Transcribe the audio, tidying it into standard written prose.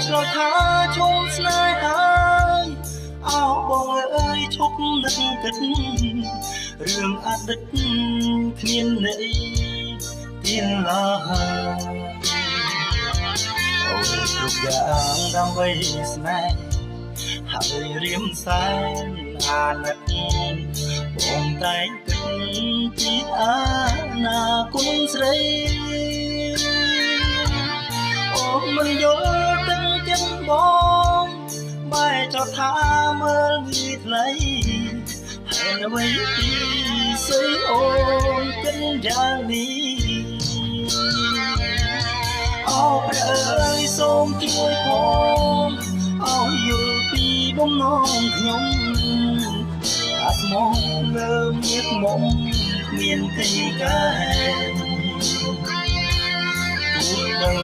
ឆ្លោះថាឈុំស្នេហាអោបងអើយឈប់នឹកគិតរឿងអតីតគ្មានន័យទៀនឡើយអូនគ្រប់យ៉ាងដើម្បីស្នេហ៍ហើយរៀមសែនអាណិតបងតែងគិតពីអនាគតស្រីអូនមិនយល់ទឹកចិត្តបងបែរចោទថាមើលងាយថ្លៃហើយអ្វីពីស្អីអូនគិតយ៉ាងនេះអូព្រះអើយសូមជួយផងឲ្យយល់ពីបំណងខ្ញុំអាស្មងលើមានមុំគ្មានទីកែ